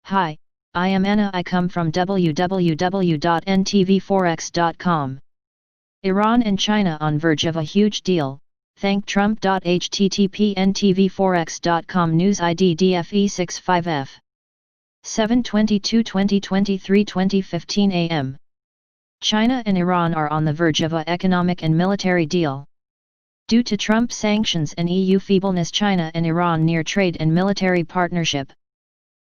Hi, I am Anna. I come from www.ntvforex.com. Iran and China on verge of a huge deal. Thank Trump. http ntvforex.com news ID DFE65F 7/22/2023 2015 AM. China and Iran are on the verge of a economic and military deal. Due to Trump sanctions and EU feebleness, China and Iran near trade and military partnership.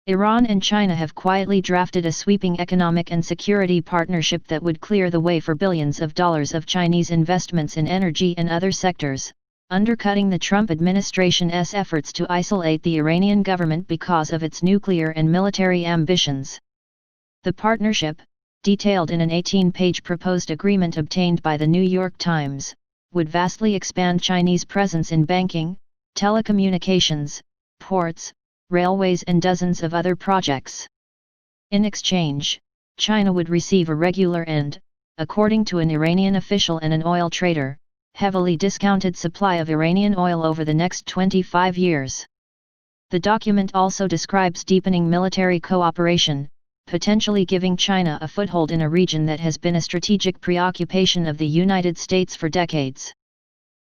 Iran and China have quietly drafted a sweeping economic and security partnership that would clear the way for billions of dollars of Chinese investments in energy and other sectors, undercutting the Trump administration's efforts to isolate the Iranian government because of its nuclear and military ambitions. The partnership, detailed in an 18-page proposed agreement obtained by the New York Times, would vastly expand Chinese presence in banking, telecommunications, ports, railways and dozens of other projects. In exchange, China would receive a regular and, according to an Iranian official and an oil trader, heavily discounted supply of Iranian oil over the next 25 years. The document also describes deepening military cooperation, potentially giving China a foothold in a region that has been a strategic preoccupation of the United States for decades.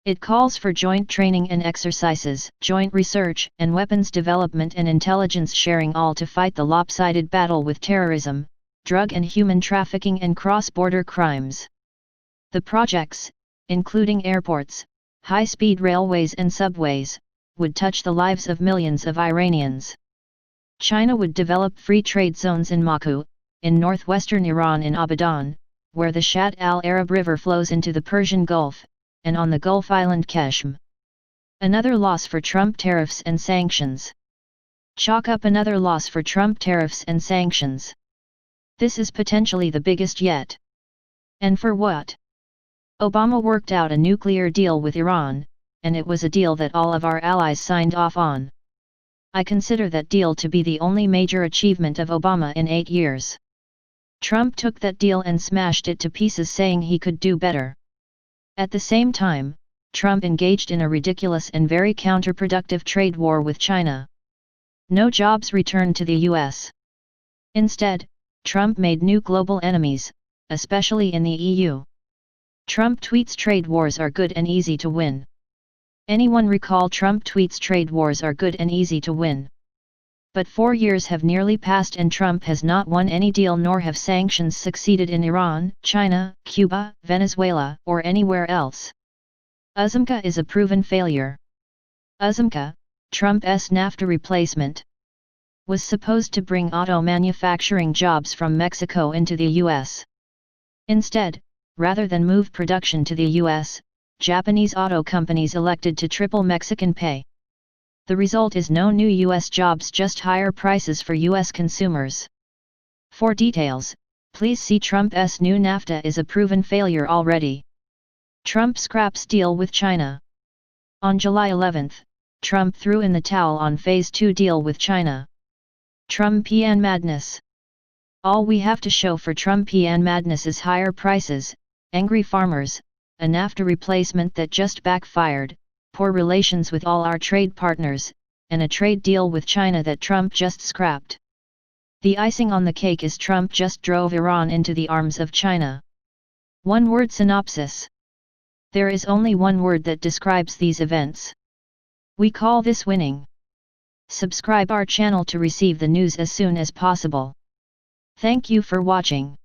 It calls for joint training and exercises, joint research and weapons development and intelligence sharing, all to fight the lopsided battle with terrorism, drug and human trafficking and cross-border crimes. The projects, including airports, high-speed railways and subways, would touch the lives of millions of Iranians. China would develop free trade zones in Maku, in northwestern Iran, in Abadan, where the Shatt al-Arab River flows into the Persian Gulf, and on the Gulf island Keshm. Another loss for Trump tariffs and sanctions. Chalk up another loss for Trump tariffs and sanctions. This is potentially the biggest yet. And for what? Obama worked out a nuclear deal with Iran, and it was a deal that all of our allies signed off on. I consider that deal to be the only major achievement of Obama in 8 years. Trump took that deal and smashed it to pieces, saying he could do better. At the same time, Trump engaged in a ridiculous and very counterproductive trade war with China. No jobs returned to the US. Instead, Trump made new global enemies, especially in the EU. Trump tweets trade wars are good and easy to win. Anyone recall Trump tweets trade wars are good and easy to win? But 4 years have nearly passed and Trump has not won any deal, nor have sanctions succeeded in Iran, China, Cuba, Venezuela, or anywhere else. UZMCA is a proven failure. UZMCA, Trump's NAFTA replacement, was supposed to bring auto manufacturing jobs from Mexico into the US. Instead, rather than move production to the US, Japanese auto companies elected to triple Mexican pay. The result is no new US jobs, just higher prices for US consumers. For details, please see Trump's new NAFTA is a proven failure already. Trump scraps deal with China. On July 11, Trump threw in the towel on Phase 2 deal with China. Trumpian madness. All we have to show for Trumpian madness is higher prices, angry farmers, a NAFTA replacement that just backfired, poor relations with all our trade partners, and a trade deal with China that Trump just scrapped. The icing on the cake is Trump just drove Iran into the arms of China. One-word synopsis. There is only one word that describes these events. We call this winning. Subscribe our channel to receive the news as soon as possible. Thank you for watching.